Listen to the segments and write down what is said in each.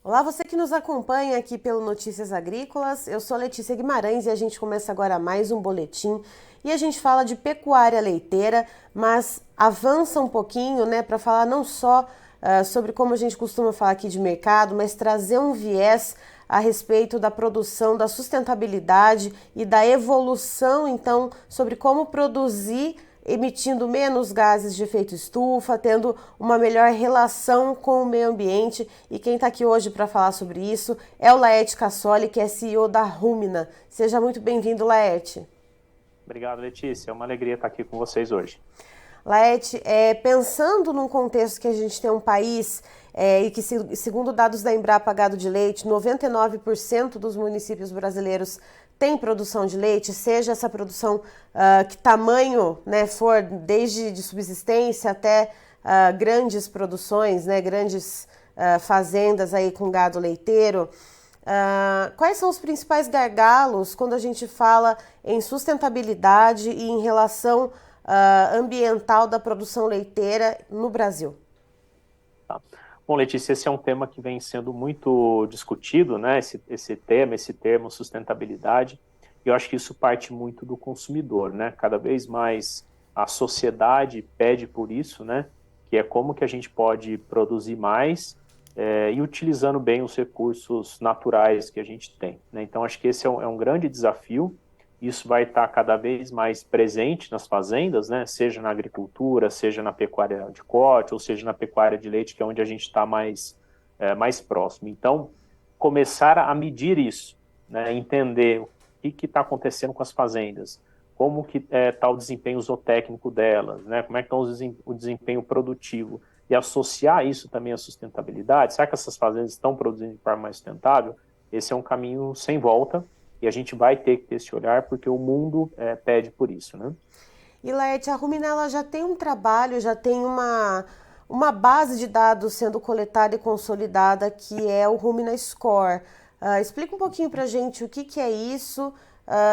Olá, você que nos acompanha aqui pelo Notícias Agrícolas. Eu sou Letícia Guimarães e a gente começa agora mais um boletim. E a gente fala de pecuária leiteira, mas avança um pouquinho, né, para falar não só sobre como a gente costuma falar aqui de mercado, mas trazer um viés a respeito da produção, da sustentabilidade e da evolução, então, sobre como produzir emitindo menos gases de efeito estufa, tendo uma melhor relação com o meio ambiente. E quem está aqui hoje para falar sobre isso é o Laerte Cassoli, que é CEO da Rumina. Seja muito bem-vindo, Laerte. Obrigado, Letícia. É uma alegria estar aqui com vocês hoje. Laerte, pensando num contexto que a gente tem um país e que, segundo dados da Embrapa Gado de Leite, 99% dos municípios brasileiros têm produção de leite, seja essa produção que tamanho, né, for, desde de subsistência até grandes produções, né, grandes fazendas aí com gado leiteiro. Quais são os principais gargalos quando a gente fala em sustentabilidade e em relação ambiental da produção leiteira no Brasil? Tá? Bom, Letícia, esse é um tema que vem sendo muito discutido, né? Esse termo sustentabilidade. E eu acho que isso parte muito do consumidor, né? Cada vez mais a sociedade pede por isso, né? Que é como que a gente pode produzir mais e utilizando bem os recursos naturais que a gente tem, né? Então, acho que esse é um grande desafio. Isso vai estar cada vez mais presente nas fazendas, né? Seja na agricultura, seja na pecuária de corte, ou seja na pecuária de leite, que é onde a gente está mais próximo. Então, começar a medir isso, né? Entender o que está acontecendo com as fazendas, como que está o desempenho zootécnico delas, né? Como é que está o desempenho produtivo, e associar isso também à sustentabilidade. Será que essas fazendas estão produzindo de forma mais sustentável? Esse é um caminho sem volta, e a gente vai ter que ter esse olhar porque o mundo pede por isso, né? E Laerte, a Ruminela já tem um trabalho, já tem uma base de dados sendo coletada e consolidada que é o Rumina Score. Explica um pouquinho para a gente o que é isso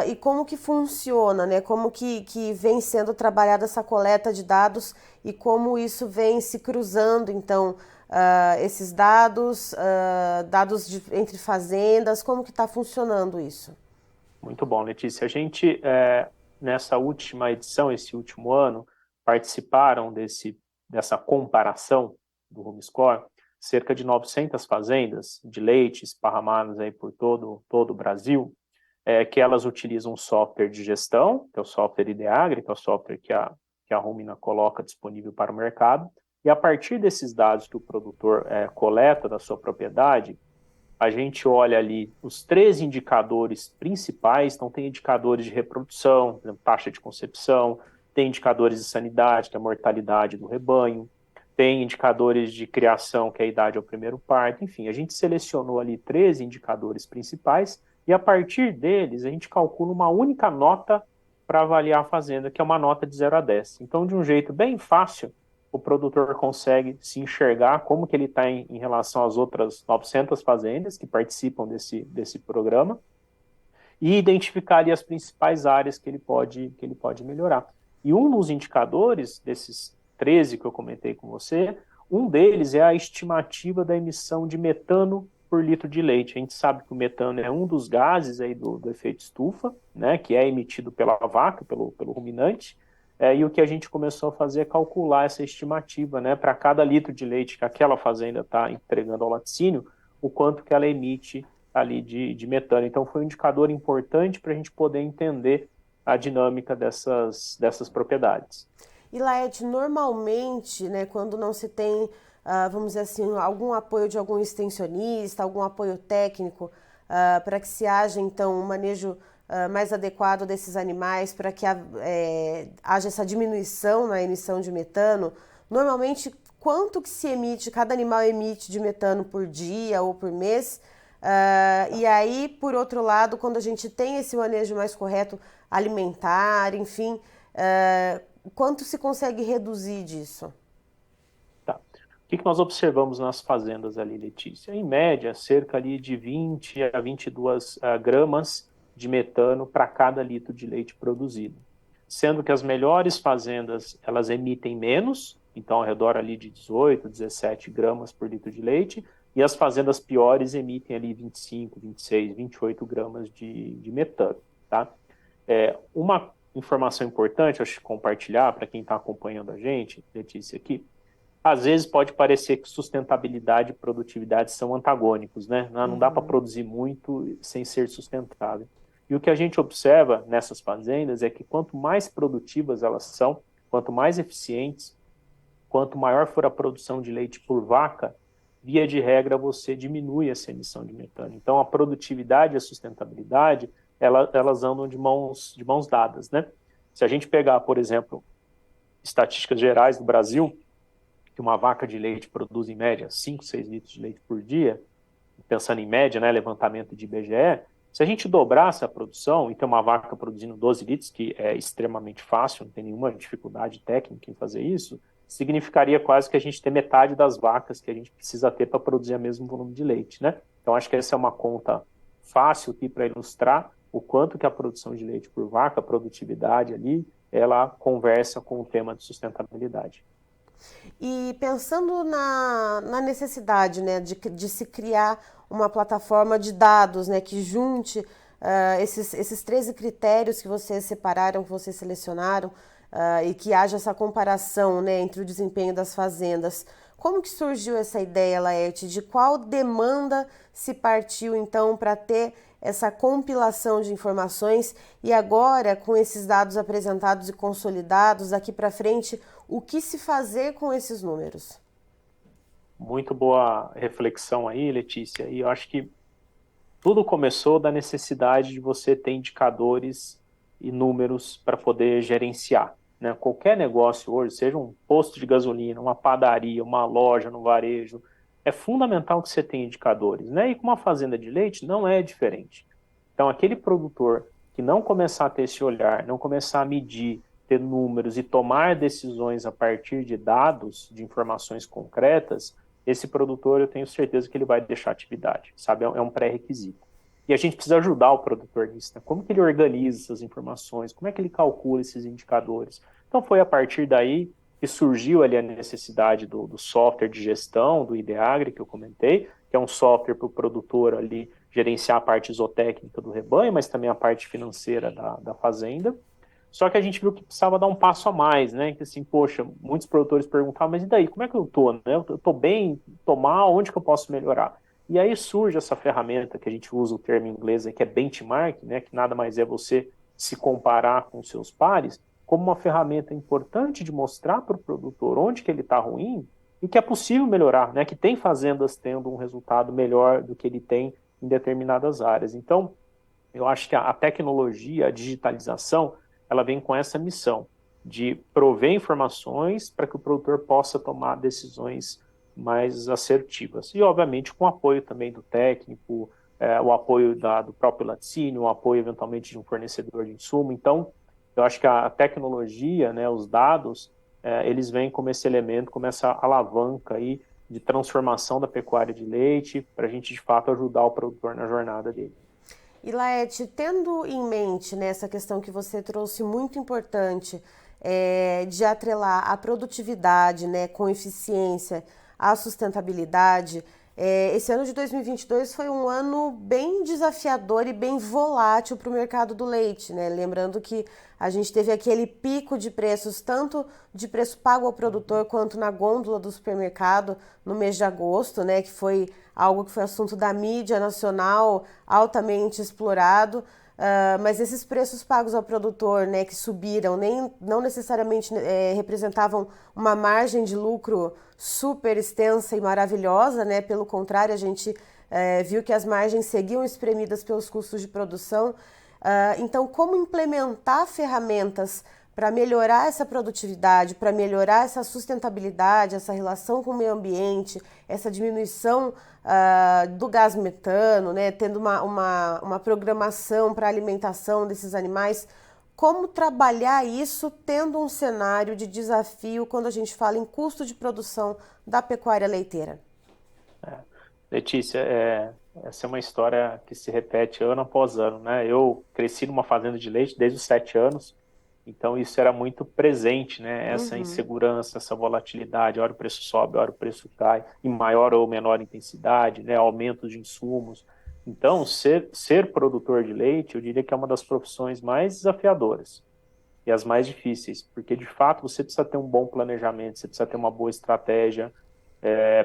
e como que funciona, né? Como que vem sendo trabalhada essa coleta de dados e como isso vem se cruzando, então, esses dados, entre fazendas, como que está funcionando isso? Muito bom, Letícia. A gente, nessa última edição, esse último ano, participaram dessa comparação do HomeScore, cerca de 900 fazendas de leite esparramadas aí por todo o Brasil, que elas utilizam um software de gestão, que é o software Ideagri, que é o software que a Rumina coloca disponível para o mercado, e a partir desses dados que o produtor coleta da sua propriedade, a gente olha ali os três indicadores principais, então tem indicadores de reprodução, por exemplo, taxa de concepção, tem indicadores de sanidade, que é a mortalidade do rebanho, tem indicadores de criação, que é a idade ao primeiro parto, enfim, a gente selecionou ali três indicadores principais e a partir deles a gente calcula uma única nota para avaliar a fazenda, que é uma nota de 0 a 10. Então, de um jeito bem fácil, o produtor consegue se enxergar como que ele está em relação às outras 900 fazendas que participam desse programa e identificar ali as principais áreas que ele pode melhorar. E um dos indicadores desses 13 que eu comentei com você, um deles é a estimativa da emissão de metano por litro de leite. A gente sabe que o metano é um dos gases aí do efeito estufa, né, que é emitido pela vaca, pelo ruminante, e o que a gente começou a fazer é calcular essa estimativa, né, para cada litro de leite que aquela fazenda está entregando ao laticínio, o quanto que ela emite ali de metano. Então, foi um indicador importante para a gente poder entender a dinâmica dessas propriedades. E Laerte, normalmente, né, quando não se tem, vamos dizer assim, algum apoio de algum extensionista, algum apoio técnico, para que se haja, então, um manejo mais adequado desses animais, para que haja essa diminuição na emissão de metano, normalmente, quanto que se emite, cada animal emite de metano por dia ou por mês? E aí, por outro lado, quando a gente tem esse manejo mais correto alimentar, enfim, quanto se consegue reduzir disso? Tá. O que nós observamos nas fazendas ali, Letícia? Em média, cerca ali de 20 a 22 gramas de metano para cada litro de leite produzido. Sendo que as melhores fazendas, elas emitem menos, então ao redor ali de 18, 17 gramas por litro de leite, e as fazendas piores emitem ali 25, 26, 28 gramas de metano, tá? Uma informação importante, acho que compartilhar para quem está acompanhando a gente, Letícia, aqui, às vezes pode parecer que sustentabilidade e produtividade são antagônicos, né? Não dá para produzir muito sem ser sustentável. E o que a gente observa nessas fazendas é que quanto mais produtivas elas são, quanto mais eficientes, quanto maior for a produção de leite por vaca, via de regra você diminui essa emissão de metano. Então a produtividade e a sustentabilidade, elas andam de mãos dadas, né? Se a gente pegar, por exemplo, estatísticas gerais do Brasil, que uma vaca de leite produz em média 5, 6 litros de leite por dia, pensando em média, né, levantamento de IBGE, se a gente dobrasse a produção e ter uma vaca produzindo 12 litros, que é extremamente fácil, não tem nenhuma dificuldade técnica em fazer isso, significaria quase que a gente ter metade das vacas que a gente precisa ter para produzir o mesmo volume de leite, né? Então, acho que essa é uma conta fácil aqui para ilustrar o quanto que a produção de leite por vaca, a produtividade ali, ela conversa com o tema de sustentabilidade. E pensando na necessidade, né, de se criar uma plataforma de dados, né, que junte esses 13 critérios que vocês separaram, que vocês selecionaram, e que haja essa comparação, né, entre o desempenho das fazendas. Como que surgiu essa ideia, Laerte? De qual demanda se partiu, então, para ter essa compilação de informações e agora, com esses dados apresentados e consolidados, daqui para frente, o que se fazer com esses números? Muito boa reflexão aí, Letícia. E eu acho que tudo começou da necessidade de você ter indicadores e números para poder gerenciar, né? Qualquer negócio hoje, seja um posto de gasolina, uma padaria, uma loja no varejo, é fundamental que você tenha indicadores, né? E com uma fazenda de leite não é diferente. Então, aquele produtor que não começar a ter esse olhar, não começar a medir, ter números e tomar decisões a partir de dados, de informações concretas, esse produtor, eu tenho certeza que ele vai deixar a atividade, sabe? É um pré-requisito. E a gente precisa ajudar o produtor nisso, né? Como que ele organiza essas informações? Como é que ele calcula esses indicadores? Então, foi a partir daí que surgiu ali a necessidade do software de gestão, do Ideagri, que eu comentei, que é um software para o produtor ali gerenciar a parte zootécnica do rebanho, mas também a parte financeira da fazenda. Só que a gente viu que precisava dar um passo a mais, né? Que assim, poxa, muitos produtores perguntavam, mas e daí, como é que eu tô, né? Eu tô bem, tô mal, onde que eu posso melhorar? E aí surge essa ferramenta que a gente usa o termo em inglês, que é benchmark, né? Que nada mais é você se comparar com seus pares, como uma ferramenta importante de mostrar para o produtor onde que ele está ruim e que é possível melhorar, né? Que tem fazendas tendo um resultado melhor do que ele tem em determinadas áreas. Então, eu acho que a tecnologia, a digitalização, ela vem com essa missão de prover informações para que o produtor possa tomar decisões mais assertivas. E, obviamente, com o apoio também do técnico, o apoio do próprio laticínio, o apoio, eventualmente, de um fornecedor de insumo. Então, eu acho que a tecnologia, né, os dados, eles vêm como esse elemento, como essa alavanca aí de transformação da pecuária de leite para a gente, de fato, ajudar o produtor na jornada dele. E Laerte, tendo em mente, né, essa questão que você trouxe muito importante, de atrelar a produtividade, né, com eficiência, a sustentabilidade, esse ano de 2022 foi um ano bem desafiador e bem volátil para o mercado do leite, né? Lembrando que a gente teve aquele pico de preços, tanto de preço pago ao produtor quanto na gôndola do supermercado no mês de agosto, né? Que foi algo que foi assunto da mídia nacional, altamente explorado. Mas esses preços pagos ao produtor, né, que subiram, não necessariamente representavam uma margem de lucro super extensa e maravilhosa, né? Pelo contrário, a gente viu que as margens seguiam espremidas pelos custos de produção. Então, como implementar ferramentas para melhorar essa produtividade, para melhorar essa sustentabilidade, essa relação com o meio ambiente, essa diminuição do gás metano, né, tendo uma programação para a alimentação desses animais. Como trabalhar isso tendo um cenário de desafio quando a gente fala em custo de produção da pecuária leiteira? Letícia, essa é uma história que se repete ano após ano, né? Eu cresci numa fazenda de leite desde os 7 anos, Então, isso era muito presente, né? Essa Uhum. insegurança, essa volatilidade, hora o preço sobe, hora o preço cai, em maior ou menor intensidade, né? Aumentos de insumos. Então, ser produtor de leite, eu diria que é uma das profissões mais desafiadoras e as mais difíceis, porque, de fato, você precisa ter um bom planejamento, você precisa ter uma boa estratégia,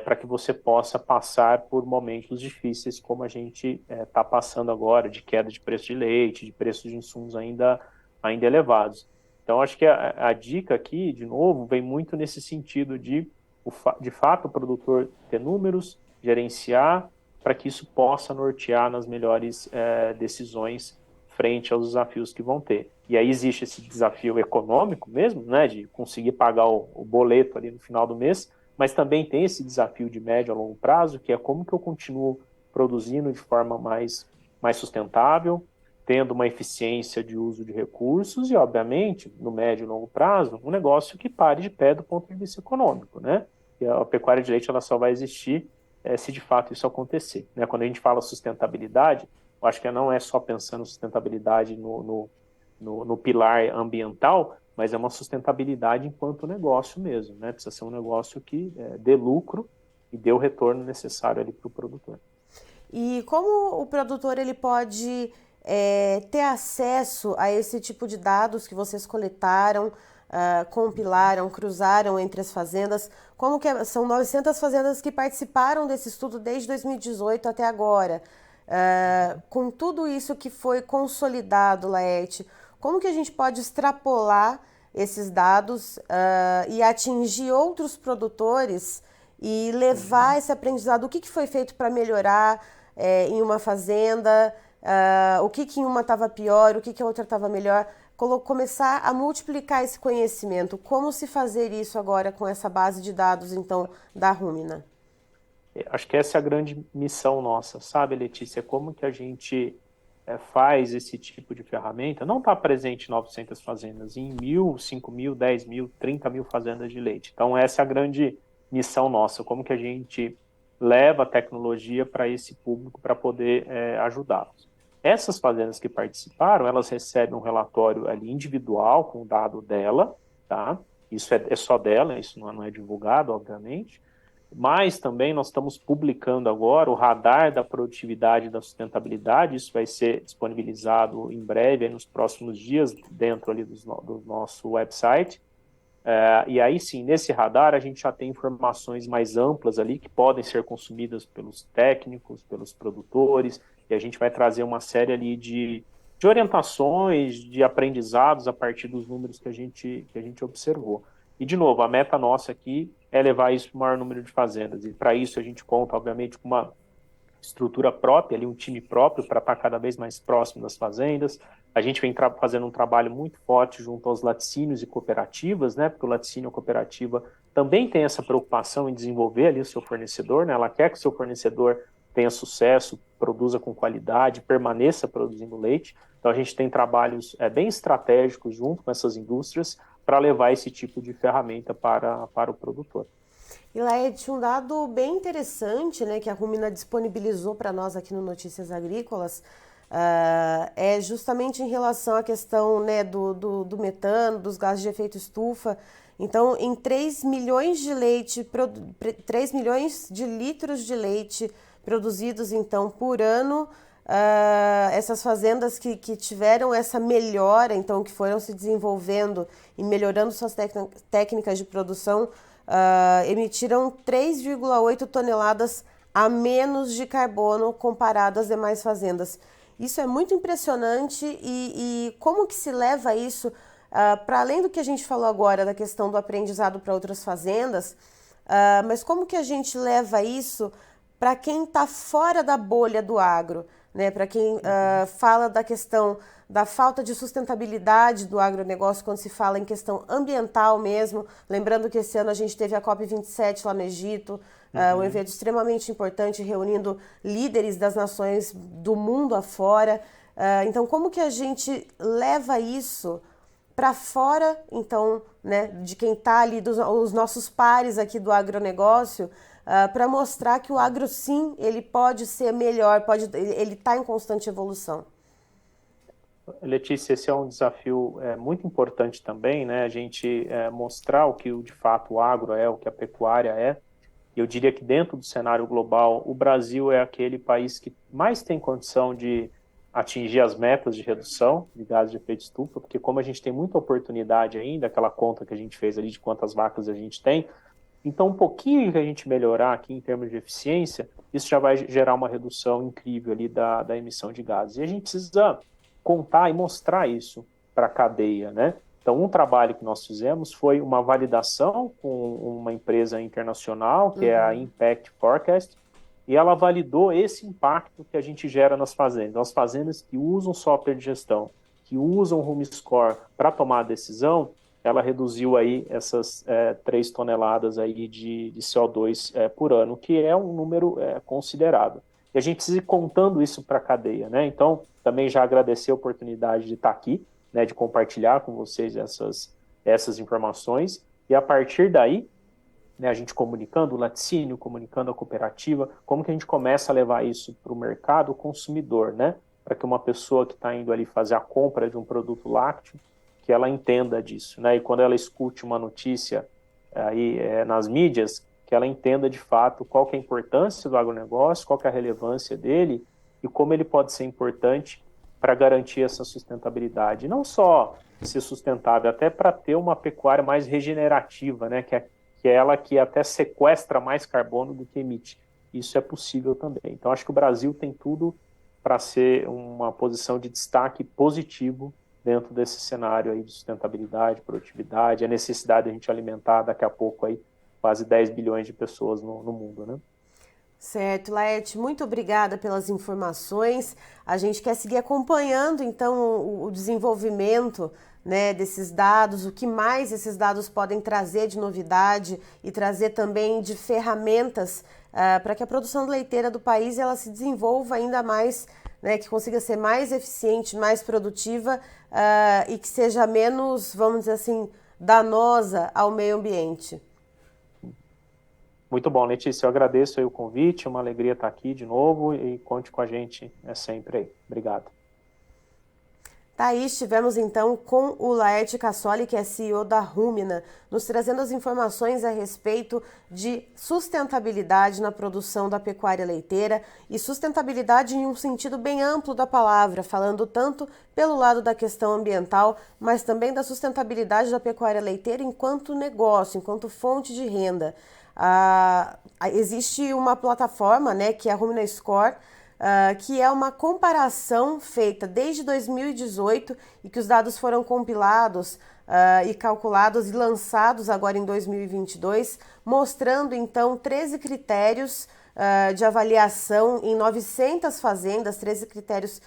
para que você possa passar por momentos difíceis, como a gente está passando agora, de queda de preço de leite, de preços de insumos ainda elevados. Então, acho que a dica aqui, de novo, vem muito nesse sentido de fato, o produtor ter números, gerenciar, para que isso possa nortear nas melhores decisões frente aos desafios que vão ter. E aí existe esse desafio econômico mesmo, né, de conseguir pagar o boleto ali no final do mês, mas também tem esse desafio de médio a longo prazo, que é como que eu continuo produzindo de forma mais sustentável, tendo uma eficiência de uso de recursos e, obviamente, no médio e longo prazo, um negócio que pare de pé do ponto de vista econômico, né? E a pecuária de leite ela só vai existir se de fato isso acontecer, né? Quando a gente fala sustentabilidade, eu acho que não é só pensando sustentabilidade no pilar ambiental, mas é uma sustentabilidade enquanto negócio mesmo, né? Precisa ser um negócio que dê lucro e dê o retorno necessário ali para o produtor. E como o produtor ele pode ter acesso a esse tipo de dados que vocês coletaram, compilaram, cruzaram entre as fazendas? Como que são 900 fazendas que participaram desse estudo desde 2018 até agora? Com tudo isso que foi consolidado, Laerte, como que a gente pode extrapolar esses dados e atingir outros produtores e levar esse aprendizado? O que foi feito para melhorar em uma fazenda? O que em uma estava pior? O que a outra estava melhor? Começar a multiplicar esse conhecimento. Como se fazer isso agora com essa base de dados, então, da Rumina? Acho que essa é a grande missão nossa, sabe, Letícia? Como que a gente faz esse tipo de ferramenta? Não está presente em 900 fazendas, em 1.000, 5.000, 10.000, 30.000 fazendas de leite. Então, essa é a grande missão nossa, como que a gente leva a tecnologia para esse público para poder ajudá-los. Essas fazendas que participaram, elas recebem um relatório ali individual com o dado dela, tá? Isso é só dela, isso não é divulgado, obviamente, mas também nós estamos publicando agora o radar da produtividade e da sustentabilidade. Isso vai ser disponibilizado em breve, nos próximos dias, dentro ali do nosso website. E aí sim, nesse radar a gente já tem informações mais amplas ali que podem ser consumidas pelos técnicos, pelos produtores, e a gente vai trazer uma série ali de orientações, de aprendizados a partir dos números que a gente observou. E, de novo, a meta nossa aqui é levar isso para o maior número de fazendas. E, para isso, a gente conta, obviamente, com uma estrutura própria, ali, um time próprio para estar cada vez mais próximo das fazendas. A gente vem fazendo um trabalho muito forte junto aos laticínios e cooperativas, né? Porque o laticínio e a cooperativa também tem essa preocupação em desenvolver ali o seu fornecedor, né? Ela quer que o seu fornecedor tenha sucesso, produza com qualidade, permaneça produzindo leite. Então, a gente tem trabalhos bem estratégicos junto com essas indústrias para levar esse tipo de ferramenta para o produtor. E Laerte, um dado bem interessante, né, que a Rumina disponibilizou para nós aqui no Notícias Agrícolas, é justamente em relação à questão, né, do metano, dos gases de efeito estufa. Então, em 3 milhões de leite, 3 milhões de litros de leite produzidos, então, por ano, essas fazendas que tiveram essa melhora, então, que foram se desenvolvendo e melhorando suas técnicas de produção, emitiram 3,8 toneladas a menos de carbono comparado às demais fazendas. Isso é muito impressionante e como que se leva isso para além do que a gente falou agora da questão do aprendizado para outras fazendas, mas como que a gente leva isso para quem está fora da bolha do agro, né? Para quem fala da questão da falta de sustentabilidade do agronegócio quando se fala em questão ambiental mesmo. Lembrando que esse ano a gente teve a COP27 lá no Egito, um evento extremamente importante reunindo líderes das nações do mundo afora. Então, como que a gente leva isso para fora, então, né, de quem está ali, os nossos pares aqui do agronegócio, para mostrar que o agro, sim, ele pode ser melhor, ele está em constante evolução? Letícia, esse é um desafio muito importante também, né? A gente mostrar o que de fato o agro é, o que a pecuária é. Eu diria que dentro do cenário global, o Brasil é aquele país que mais tem condição de atingir as metas de redução de gases de efeito estufa, porque como a gente tem muita oportunidade ainda, aquela conta que a gente fez ali de quantas vacas a gente tem, então um pouquinho que a gente melhorar aqui em termos de eficiência, isso já vai gerar uma redução incrível ali da emissão de gases. E a gente precisa contar e mostrar isso para a cadeia, né? Então, um trabalho que nós fizemos foi uma validação com uma empresa internacional, que é a Impact Forecast, e ela validou esse impacto que a gente gera nas fazendas. As fazendas que usam software de gestão, que usam o RumeScore para tomar a decisão, ela reduziu aí essas 3 toneladas aí de CO2 por ano, que é um número considerável. E a gente precisa ir contando isso para a cadeia, né? Então, também já agradecer a oportunidade de estar aqui, né, de compartilhar com vocês essas informações, e a partir daí, né, a gente comunicando o laticínio, comunicando a cooperativa, como que a gente começa a levar isso para o mercado consumidor, né, para que uma pessoa que está indo ali fazer a compra de um produto lácteo, que ela entenda disso, né, e quando ela escute uma notícia aí nas mídias, que ela entenda de fato qual que é a importância do agronegócio, qual que é a relevância dele e como ele pode ser importante para garantir essa sustentabilidade. Não só ser sustentável, até para ter uma pecuária mais regenerativa, né? Que é ela que até sequestra mais carbono do que emite. Isso é possível também. Então, acho que o Brasil tem tudo para ser uma posição de destaque positivo dentro desse cenário aí de sustentabilidade, produtividade, a necessidade de a gente alimentar daqui a pouco aí quase 10 bilhões de pessoas no mundo, né? Certo, Laerte, muito obrigada pelas informações. A gente quer seguir acompanhando, então, o desenvolvimento, né, desses dados, o que mais esses dados podem trazer de novidade e trazer também de ferramentas para que a produção leiteira do país ela se desenvolva ainda mais, né, que consiga ser mais eficiente, mais produtiva e que seja menos, vamos dizer assim, danosa ao meio ambiente. Muito bom, Letícia, eu agradeço aí o convite, uma alegria estar aqui de novo e conte com a gente sempre aí. Obrigado. Tá aí, estivemos então com o Laerte Cassoli, que é CEO da Rumina, nos trazendo as informações a respeito de sustentabilidade na produção da pecuária leiteira e sustentabilidade em um sentido bem amplo da palavra, falando tanto pelo lado da questão ambiental, mas também da sustentabilidade da pecuária leiteira enquanto negócio, enquanto fonte de renda. Existe uma plataforma, né, que é a Rumina Score, que é uma comparação feita desde 2018 e que os dados foram compilados e calculados e lançados agora em 2022, mostrando então 13 critérios de avaliação em 900 fazendas, 13 critérios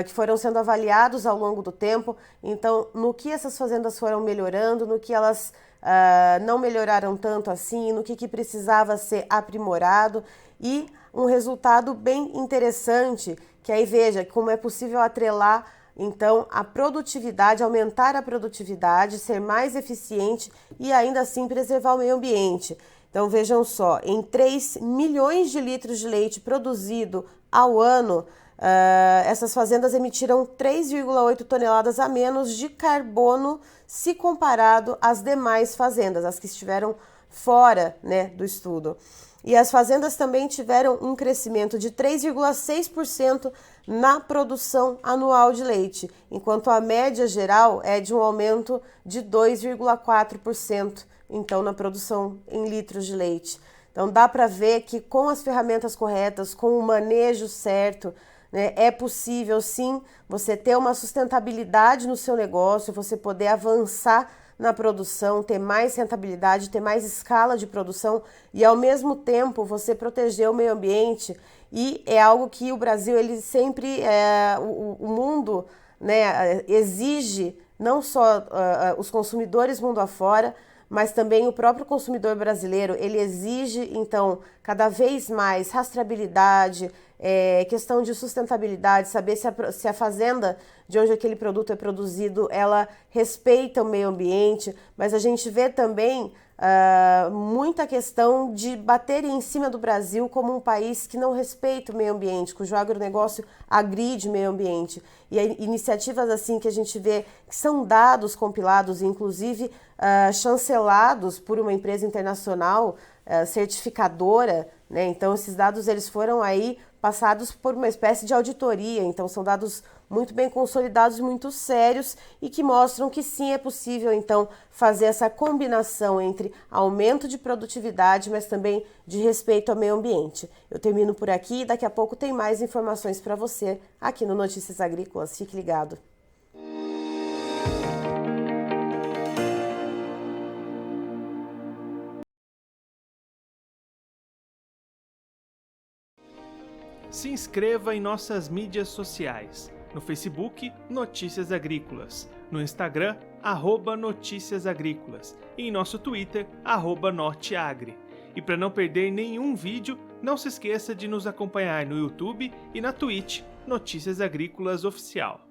que foram sendo avaliados ao longo do tempo. Então, no que essas fazendas foram melhorando, no que elas não melhoraram tanto assim, no que precisava ser aprimorado e um resultado bem interessante, que aí veja como é possível atrelar então a produtividade, aumentar a produtividade, ser mais eficiente e ainda assim preservar o meio ambiente. Então vejam só, em 3 milhões de litros de leite produzido ao ano, essas fazendas emitiram 3,8 toneladas a menos de carbono se comparado às demais fazendas, as que estiveram fora, né, do estudo. E as fazendas também tiveram um crescimento de 3,6% na produção anual de leite, enquanto a média geral é de um aumento de 2,4%, então, na produção em litros de leite. Então, dá para ver que com as ferramentas corretas, com o manejo certo, né, é possível, sim, você ter uma sustentabilidade no seu negócio, você poder avançar na produção, ter mais rentabilidade, ter mais escala de produção e ao mesmo tempo você proteger o meio ambiente. E é algo que o Brasil, ele sempre, o mundo, né, exige, não só os consumidores mundo afora, mas também o próprio consumidor brasileiro, ele exige, então, cada vez mais rastreabilidade, questão de sustentabilidade, saber se a fazenda de onde aquele produto é produzido, ela respeita o meio ambiente, mas a gente vê também muita questão de bater em cima do Brasil como um país que não respeita o meio ambiente, cujo agronegócio agride o meio ambiente. E iniciativas assim que a gente vê que são dados compilados, inclusive chancelados por uma empresa internacional certificadora, né? Então esses dados eles foram aí passados por uma espécie de auditoria, então são dados muito bem consolidados, muito sérios e que mostram que sim é possível então fazer essa combinação entre aumento de produtividade, mas também de respeito ao meio ambiente. Eu termino por aqui e daqui a pouco tem mais informações para você aqui no Notícias Agrícolas. Fique ligado. Se inscreva em nossas mídias sociais. No Facebook, Notícias Agrícolas. No Instagram, @Notícias Agrícolas. E em nosso Twitter, @Norteagri. E para não perder nenhum vídeo, não se esqueça de nos acompanhar no YouTube e na Twitch, Notícias Agrícolas Oficial.